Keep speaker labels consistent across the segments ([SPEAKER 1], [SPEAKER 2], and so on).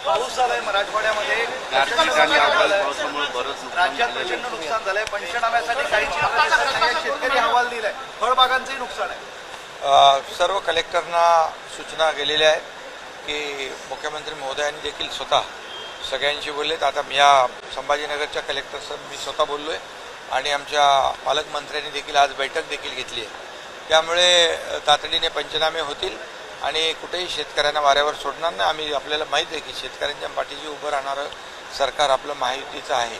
[SPEAKER 1] पाऊस झालाय मराठवाड्यामध्ये, राज्यात प्रचंड नुकसान झालंय. पंचनाम्यासाठी काही शेतकरी अहवाल दिलाय, फळबागांचंही नुकसान आहे.
[SPEAKER 2] सर्व कलेक्टरना सूचना गेलेल्या आहेत की मुख्यमंत्री महोदयांनी देखील स्वतः सगळ्यांशी बोललेत. आता या संभाजीनगरच्या कलेक्टरसह मी स्वतः बोललोय आणि आमच्या पालकमंत्र्यांनी देखील आज बैठक देखील घेतली आहे. त्यामुळे तातडीने पंचनामे होतील आणि कुठेही शेतकऱ्यांना वाऱ्यावर सोडणार नाही. आम्ही आपल्याला माहीत आहे की शेतकऱ्यांच्या पाठीशी उभं राहणारं सरकार आपलं महायुतीचं आहे.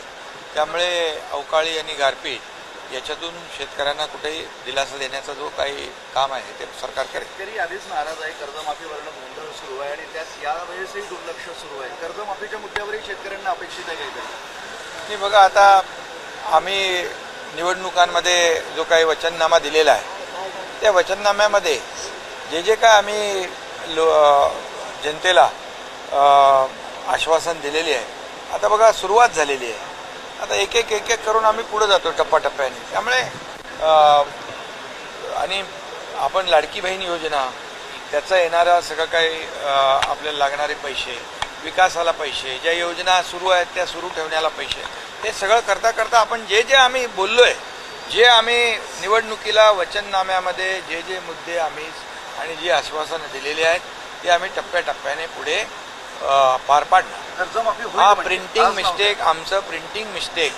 [SPEAKER 2] त्यामुळे अवकाळी आणि गारपीट याच्यातून शेतकऱ्यांना कुठेही दिलासा देण्याचा जो काही काम आहे ते सरकार करेल.
[SPEAKER 1] शेतकरी आधीच नाराज आहे, कर्जमाफीवरनं गोंधळ सुरू आहे आणि त्यात यावेळेसही दुर्लक्ष सुरू आहे. कर्जमाफीच्या मुद्द्यावरही शेतकऱ्यांना अपेक्षित आहे काय?
[SPEAKER 2] नाही बघा, आता आम्ही निवडणुकांमध्ये जो काही वचननामा दिलेला आहे त्या वचननाम्यामध्ये जे काय आम्ही जनतेला आश्वासन दिलेली आहे, आता बघा सुरुवात झालेली आहे. आता एक एक करून आम्ही पुढे जातो टप्प्याटप्प्याने. त्यामुळे आणि आपण लाडकी बहीण योजना, त्याचा येणारा सगळं काही आपल्याला लागणारे पैसे, विकासाला पैसे, ज्या योजना सुरू आहेत त्या सुरू ठेवण्याला पैसे, हे सगळं करता करता आपण जे आम्ही बोललोय, जे आम्ही निवडणुकीला वचननाम्यामध्ये जे मुद्दे आम्ही आणि जी आश्वासनं दिलेली आहेत ते आम्ही टप्प्याटप्प्याने पुढे पार पाडणार. हा प्रिंटिंग मिस्टेक, आमचं प्रिंटिंग मिस्टेक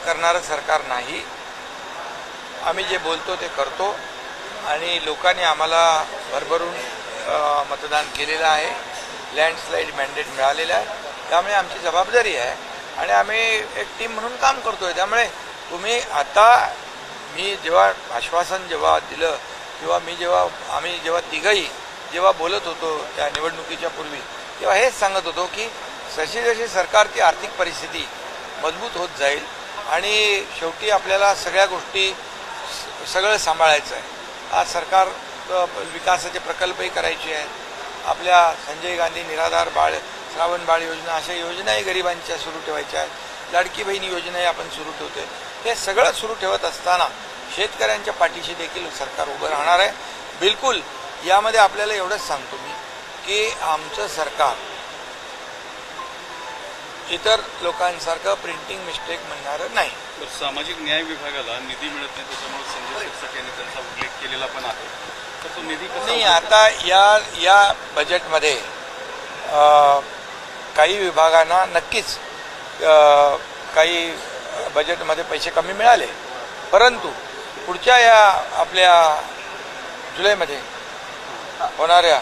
[SPEAKER 2] करणारं सरकार नाही. आम्ही जे बोलतो ते करतो आणि लोकांनी आम्हाला भरभरून मतदान केलेलं आहे, लँडस्लाईड मॅन्डेट मिळालेलं आहे. त्यामुळे आमची जबाबदारी आहे आणि आम्ही एक टीम म्हणून काम करतोय. त्यामुळे तुम्ही आता मी जेव्हा आश्वासन दिलं किंवा आम्ही तिघही जेव्हा बोलत होतो त्या निवडणुकीच्या पूर्वी, तेव्हा हेच सांगत होतो की जशी जशी सरकारची आर्थिक परिस्थिती मजबूत होत जाईल आणि शेवटी आपल्याला सगळ्या गोष्टी सगळं सांभाळायचं आहे. आज सरकार विकासाचे प्रकल्पही करायचे आहेत. आपल्या संजय गांधी निराधार बाळ, श्रावण बाळ योजना, अशा योजनाही गरिबांच्या सुरू ठेवायच्या आहेत. लाडकी बहीण योजनाही आपण सुरू ठेवतोय. हे सगळं सुरू ठेवत असताना शेतकऱ्यांच्या पाठीशी देखील सरकार उभं राहणार आहे. बिलकुल यामध्ये आपल्याला एवढंच सांगतो मी की आमचं सरकार इतर लोकांसारखं प्रिंटिंग मिस्टेक म्हणणारं नाही.
[SPEAKER 3] सामाजिक न्याय विभागाला निधी मिळत नाही, त्याच्यामुळे संजय शिरसाट यांनी त्यांचा उल्लेख केलेला पण आहे. तर तो निधी
[SPEAKER 2] नाही, आता या बजेटमध्ये काही विभागांना नक्कीच काही बजेटमध्ये पैसे कमी मिळाले, परंतु पुढच्या या आपल्या जुलैमध्ये होणाऱ्या